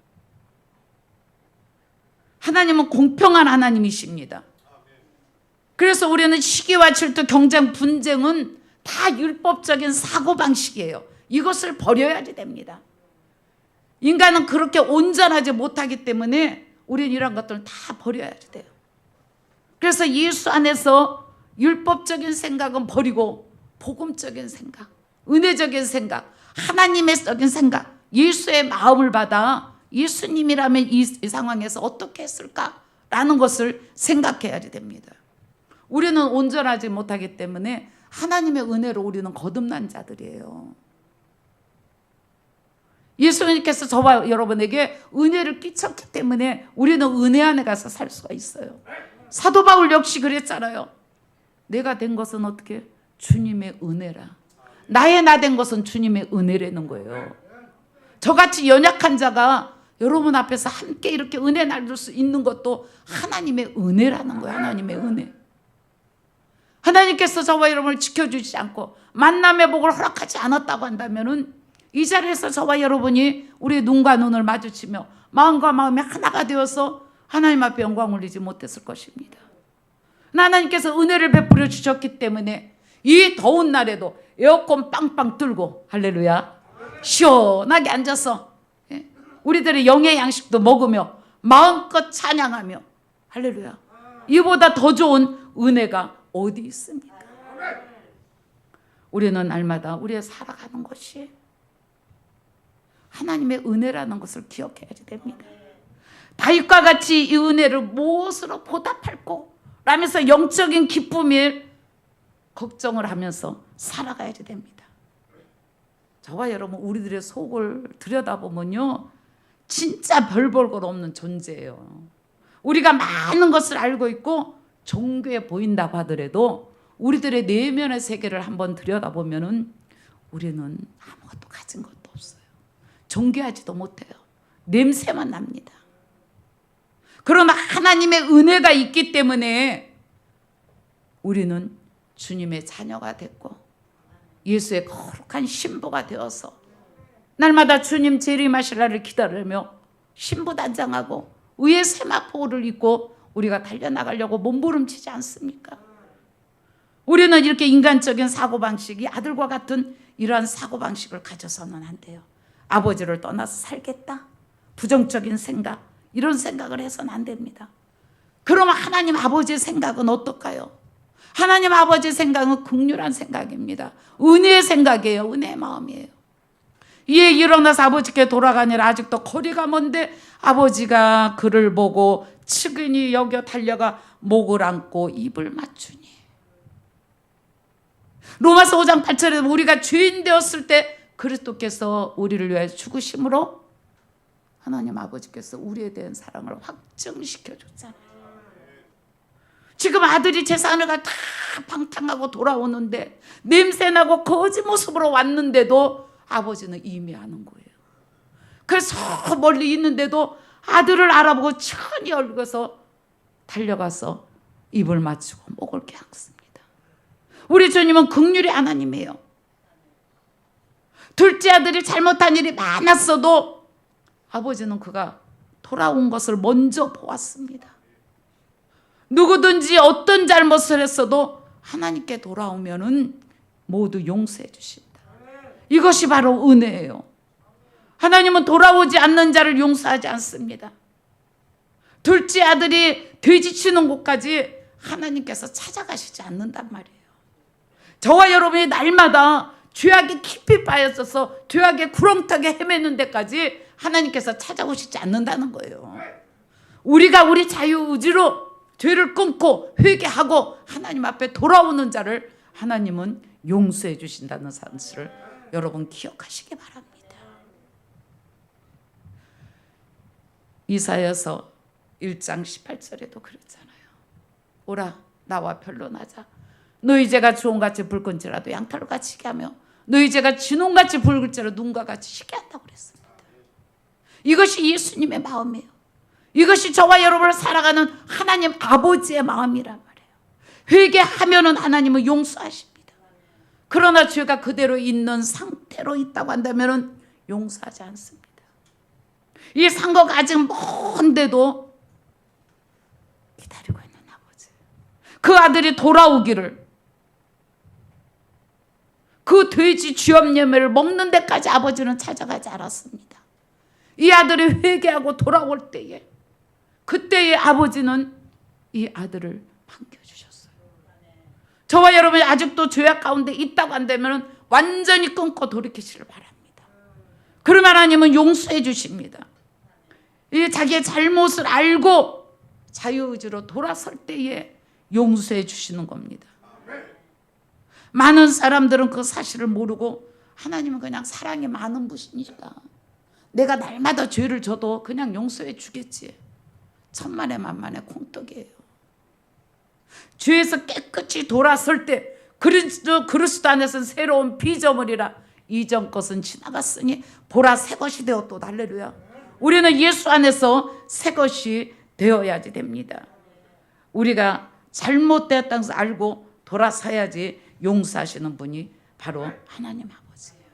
하나님은 공평한 하나님이십니다. 그래서 우리는 시기와 질투, 경쟁, 분쟁은 다 율법적인 사고방식이에요. 이것을 버려야지 됩니다. 인간은 그렇게 온전하지 못하기 때문에 우리는 이런 것들을 다 버려야지 돼요. 그래서 예수 안에서 율법적인 생각은 버리고 복음적인 생각, 은혜적인 생각, 하나님의적인 생각, 예수의 마음을 받아 예수님이라면 이 상황에서 어떻게 했을까라는 것을 생각해야지 됩니다. 우리는 온전하지 못하기 때문에 하나님의 은혜로 우리는 거듭난 자들이에요. 예수님께서 저와 여러분에게 은혜를 끼쳤기 때문에 우리는 은혜 안에 가서 살 수가 있어요. 사도 바울 역시 그랬잖아요. 내가 된 것은 어떻게? 주님의 은혜라. 나의 나 된 것은 주님의 은혜라는 거예요. 저같이 연약한 자가 여러분 앞에서 함께 이렇게 은혜 나눌 수 있는 것도 하나님의 은혜라는 거예요. 하나님의 은혜. 하나님께서 저와 여러분을 지켜주지 않고 만남의 복을 허락하지 않았다고 한다면은 이 자리에서 저와 여러분이 우리의 눈과 눈을 마주치며 마음과 마음이 하나가 되어서 하나님 앞에 영광 올리지 못했을 것입니다. 하나님께서 은혜를 베풀어 주셨기 때문에 이 더운 날에도 에어컨 빵빵 틀고 할렐루야 시원하게 앉아서 우리들의 영의 양식도 먹으며 마음껏 찬양하며 할렐루야, 이보다 더 좋은 은혜가 어디 있습니까? 우리는 날마다 우리의 살아가는 것이 하나님의 은혜라는 것을 기억해야지 됩니다. 다윗과 같이 이 은혜를 무엇으로 보답할꼬 라면서 영적인 기쁨에 걱정을 하면서 살아가야지 됩니다. 저와 여러분 우리들의 속을 들여다보면요, 진짜 별 볼 것 없는 존재예요. 우리가 많은 것을 알고 있고 종교에 보인다고 하더라도 우리들의 내면의 세계를 한번 들여다보면은 우리는 아무것도 가진 것도 없어요. 존귀하지도 못해요. 냄새만 납니다. 그러나 하나님의 은혜가 있기 때문에 우리는 주님의 자녀가 됐고 예수의 거룩한 신부가 되어서 날마다 주님 재림하실 날을 기다리며 신부단장하고 의의 세마포를 입고 우리가 달려나가려고 몸부림치지 않습니까? 우리는 이렇게 인간적인 사고방식이 아들과 같은 이러한 사고방식을 가져서는 안 돼요. 아버지를 떠나서 살겠다, 부정적인 생각, 이런 생각을 해서는 안 됩니다. 그러면 하나님 아버지의 생각은 어떨까요? 하나님 아버지의 생각은 긍휼한 생각입니다. 은혜의 생각이에요. 은혜의 마음이에요. 이에 일어나서 아버지께 돌아가니라. 아직도 거리가 먼데 아버지가 그를 보고 측은히 여겨 달려가 목을 안고 입을 맞추니. 로마서 5장 8절에 우리가 죄인 되었을 때 그리스도께서 우리를 위해 죽으심으로 하나님 아버지께서 우리에 대한 사랑을 확증시켜 줬잖아요. 지금 아들이 제사하는 걸 다 방탕하고 돌아오는데 냄새나고 거지 모습으로 왔는데도 아버지는 이미 아는 거예요. 그래서 저 멀리 있는데도 아들을 알아보고 천히 얽어서 달려가서 입을 맞추고 목을 깨었습니다. 우리 주님은 긍휼의 하나님이에요. 둘째 아들이 잘못한 일이 많았어도 아버지는 그가 돌아온 것을 먼저 보았습니다. 누구든지 어떤 잘못을 했어도 하나님께 돌아오면은 모두 용서해 주신다. 이것이 바로 은혜예요. 하나님은 돌아오지 않는 자를 용서하지 않습니다. 둘째 아들이 돼지 치는 곳까지 하나님께서 찾아가시지 않는단 말이에요. 저와 여러분이 날마다 죄악에 깊이 빠졌어서 죄악에 구렁텅에 헤매는 데까지 하나님께서 찾아오시지 않는다는 거예요. 우리가 우리 자유의지로 죄를 끊고 회개하고 하나님 앞에 돌아오는 자를 하나님은 용서해 주신다는 사실을 여러분 기억하시기 바랍니다. 이사야서 1장 18절에도 그랬잖아요. 오라 나와 변론하자. 너희 죄가 주홍같이 붉은지라도 양털로 같이 시게 하며 너희 죄가 진홍같이 붉을지라도 눈과 같이 시게 한다고 그랬습니다. 이것이 예수님의 마음이에요. 이것이 저와 여러분을 살아가는 하나님 아버지의 마음이란 말이에요. 회개하면은 하나님은 용서하십니다. 그러나 죄가 그대로 있는 상태로 있다고 한다면은 용서하지 않습니다. 이 상고가 아직 먼데도 기다리고 있는 아버지. 그 아들이 돌아오기를, 그 돼지 쥐염예매를 먹는 데까지 아버지는 찾아가지 않았습니다. 이 아들이 회개하고 돌아올 때에, 그때의 아버지는 이 아들을 반겨주셨어요. 저와 여러분이 아직도 죄악 가운데 있다고 한다면 완전히 끊고 돌이키시를 바랍니다. 그러면 하나님은 용서해 주십니다. 이 자기의 잘못을 알고 자유의지로 돌아설 때에 용서해 주시는 겁니다. 많은 사람들은 그 사실을 모르고 하나님은 그냥 사랑이 많은 분이니까 내가 날마다 죄를 져도 그냥 용서해 주겠지. 천만에 만만의 콩떡이에요. 죄에서 깨끗이 돌아설 때 그리스도 안에서는 새로운 피조물이라 이전 것은 지나갔으니 보라 새 것이 되었도다. 할렐루야. 우리는 예수 안에서 새 것이 되어야지 됩니다. 우리가 잘못되었다는 것을 알고 돌아서야지 용서하시는 분이 바로 하나님 아버지예요.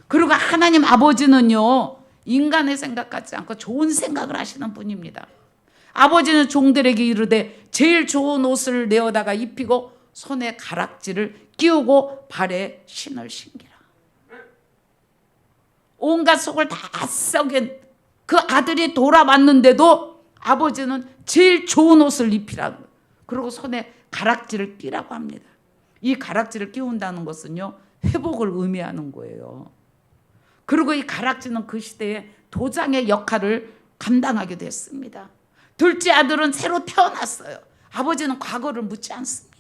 그리고 하나님 아버지는요, 인간의 생각 같지 않고 좋은 생각을 하시는 분입니다. 아버지는 종들에게 이르되 제일 좋은 옷을 내어다가 입히고 손에 가락지를 끼우고 발에 신을 신기라. 온갖 속을 다 썩인 그 아들이 돌아왔는데도 아버지는 제일 좋은 옷을 입히라고, 그리고 손에 가락지를 끼라고 합니다. 이 가락지를 끼운다는 것은요, 회복을 의미하는 거예요. 그리고 이 가락지는 그 시대에 도장의 역할을 감당하게 됐습니다. 둘째 아들은 새로 태어났어요. 아버지는 과거를 묻지 않습니다.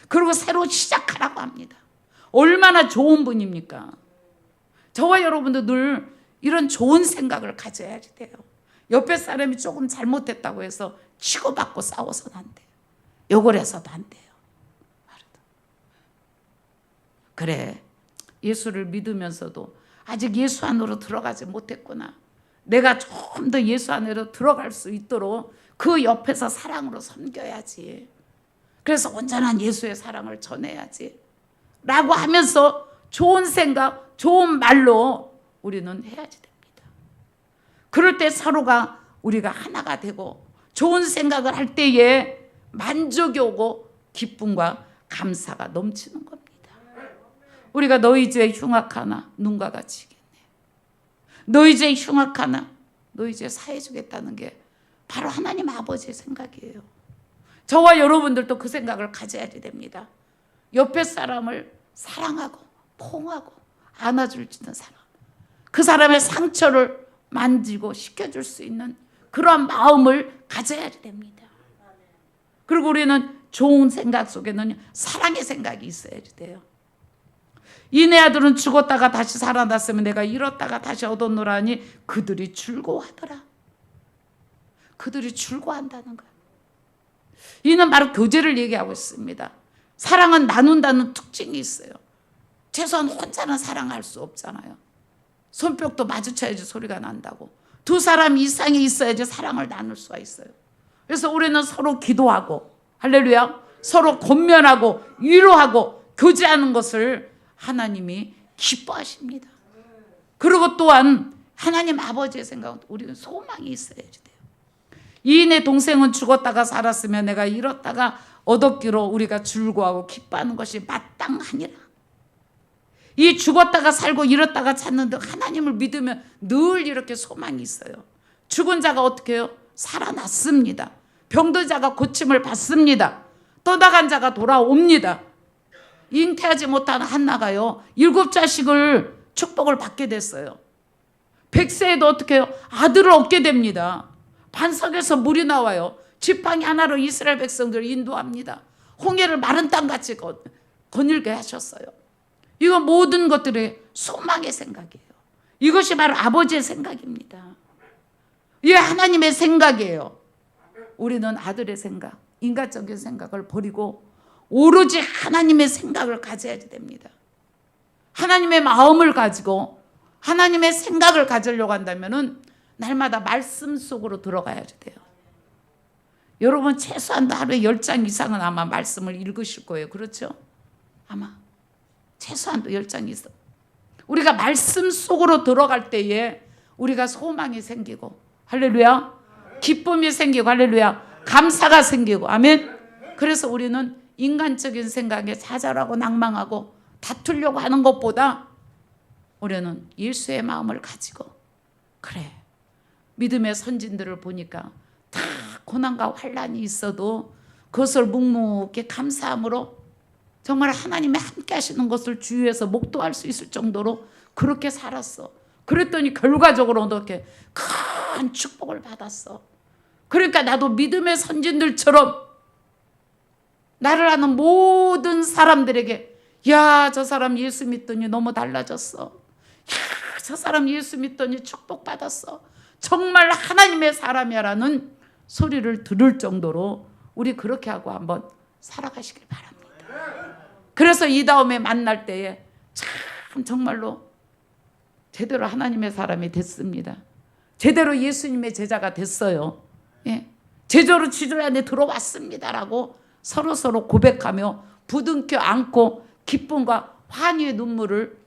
그리고 새로 시작하라고 합니다. 얼마나 좋은 분입니까? 저와 여러분도 늘 이런 좋은 생각을 가져야지 돼요. 옆에 사람이 조금 잘못했다고 해서 치고받고 싸워서는 안 돼요. 욕을 해서도 안 돼요. 그래, 예수를 믿으면서도 아직 예수 안으로 들어가지 못했구나. 내가 좀 더 예수 안으로 들어갈 수 있도록 그 옆에서 사랑으로 섬겨야지. 그래서 온전한 예수의 사랑을 전해야지 라고 하면서 좋은 생각, 좋은 말로 우리는 해야지 됩니다. 그럴 때 서로가 우리가 하나가 되고 좋은 생각을 할 때에 만족이 오고 기쁨과 감사가 넘치는 겁니다. 우리가 너희 죄 흉악하나 눈과 같이 이겠네. 너희 죄 흉악하나 너 이제 사해주겠다는 게 바로 하나님 아버지의 생각이에요. 저와 여러분들도 그 생각을 가져야 됩니다. 옆에 사람을 사랑하고 포옹하고 안아줄 수 있는 사람, 그 사람의 상처를 만지고 식혀줄 수 있는 그런 마음을 가져야 됩니다. 그리고 우리는 좋은 생각 속에는 사랑의 생각이 있어야 돼요. 이 내 아들은 죽었다가 다시 살아났으면 내가 잃었다가 다시 얻었노라니 그들이 즐거워하더라. 그들이 즐거워한다는 거예요. 이는 바로 교제를 얘기하고 있습니다. 사랑은 나눈다는 특징이 있어요. 최소한 혼자는 사랑할 수 없잖아요. 손뼉도 마주쳐야지 소리가 난다고. 두 사람 이상이 있어야지 사랑을 나눌 수가 있어요. 그래서 우리는 서로 기도하고, 할렐루야, 서로 권면하고 위로하고 교제하는 것을 하나님이 기뻐하십니다. 그리고 또한 하나님 아버지의 생각은 우리는 소망이 있어야 돼요. 이 내 동생은 죽었다가 살았으면 내가 잃었다가 얻었기로 우리가 즐거워하고 기뻐하는 것이 마땅하니라. 이 죽었다가 살고 잃었다가 찾는데 하나님을 믿으면 늘 이렇게 소망이 있어요. 죽은 자가 어떻게 해요? 살아났습니다. 병든 자가 고침을 받습니다. 떠나간 자가 돌아옵니다. 잉태하지 못한 한나가요 7자식을 축복을 받게 됐어요. 100세에도 어떻게 해요? 아들을 얻게 됩니다. 반석에서 물이 나와요. 지팡이 하나로 이스라엘 백성들을 인도합니다. 홍해를 마른 땅같이 거닐게 하셨어요. 이건 모든 것들의 소망의 생각이에요. 이것이 바로 아버지의 생각입니다. 이게 하나님의 생각이에요. 우리는 아들의 생각, 인간적인 생각을 버리고 오로지 하나님의 생각을 가져야 됩니다. 하나님의 마음을 가지고 하나님의 생각을 가지려고 한다면은 날마다 말씀 속으로 들어가야 돼요. 여러분 최소한도 하루에 10장 이상은 아마 말씀을 읽으실 거예요. 그렇죠? 아마 최소한도 10장 이상. 우리가 말씀 속으로 들어갈 때에 우리가 소망이 생기고, 할렐루야, 기쁨이 생기고, 할렐루야, 감사가 생기고, 아멘. 그래서 우리는 인간적인 생각에 좌절하고 낭망하고 다투려고 하는 것보다 우리는 예수의 마음을 가지고, 그래, 믿음의 선진들을 보니까 다 고난과 환난이 있어도 그것을 묵묵히 감사함으로 정말 하나님이 함께 하시는 것을 주위에서 목도할 수 있을 정도로 그렇게 살았어. 그랬더니 결과적으로 어떻게 큰 축복을 받았어. 그러니까 나도 믿음의 선진들처럼 나를 아는 모든 사람들에게, 야, 저 사람 예수 믿더니 너무 달라졌어. 야, 저 사람 예수 믿더니 축복받았어. 정말 하나님의 사람이야라는 소리를 들을 정도로 우리 그렇게 하고 한번 살아가시길 바랍니다. 그래서 이 다음에 만날 때에 참 정말로 제대로 하나님의 사람이 됐습니다. 제대로 예수님의 제자가 됐어요. 예. 제대로 지주 안에 들어왔습니다라고 서로 고백하며 부둥켜 안고 기쁨과 환희의 눈물을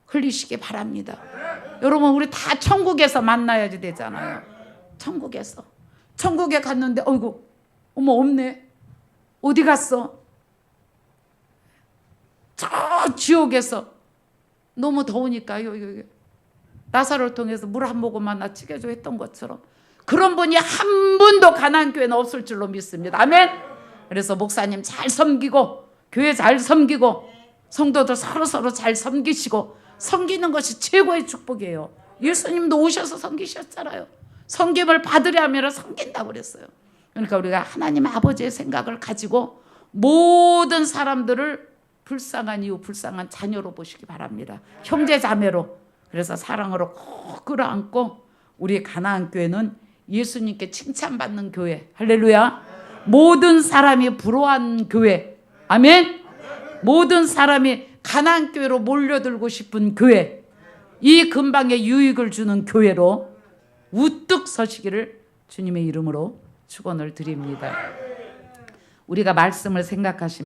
흘리시기 바랍니다. 여러분 우리 다 천국에서 만나야지 되잖아요. 천국에서. 천국에 갔는데 어이구 어머 없네. 어디 갔어? 저 지옥에서 너무 더우니까 여기 나사로를 통해서 물 한 모금만 나 치겨줘 했던 것처럼 그런 분이 한 분도 가나안교회는 없을 줄로 믿습니다. 아멘. 그래서 목사님 잘 섬기고 교회 잘 섬기고 성도들 서로 잘 섬기시고 섬기는 것이 최고의 축복이에요. 예수님도 오셔서 섬기셨잖아요. 섬김을 받으려 하면 섬긴다고 그랬어요. 그러니까 우리가 하나님 아버지의 생각을 가지고 모든 사람들을 불쌍한 이유, 불쌍한 자녀로 보시기 바랍니다. 형제 자매로. 그래서 사랑으로 꼭 끌어안고 우리 가나안교회는 예수님께 칭찬받는 교회. 할렐루야. 모든 사람이 부러워하는 교회. 아멘. 모든 사람이 가나안교회로 몰려들고 싶은 교회. 이 근방에 유익을 주는 교회로 우뚝 서시기를 주님의 이름으로 축원을 드립니다. 우리가 말씀을 생각하시면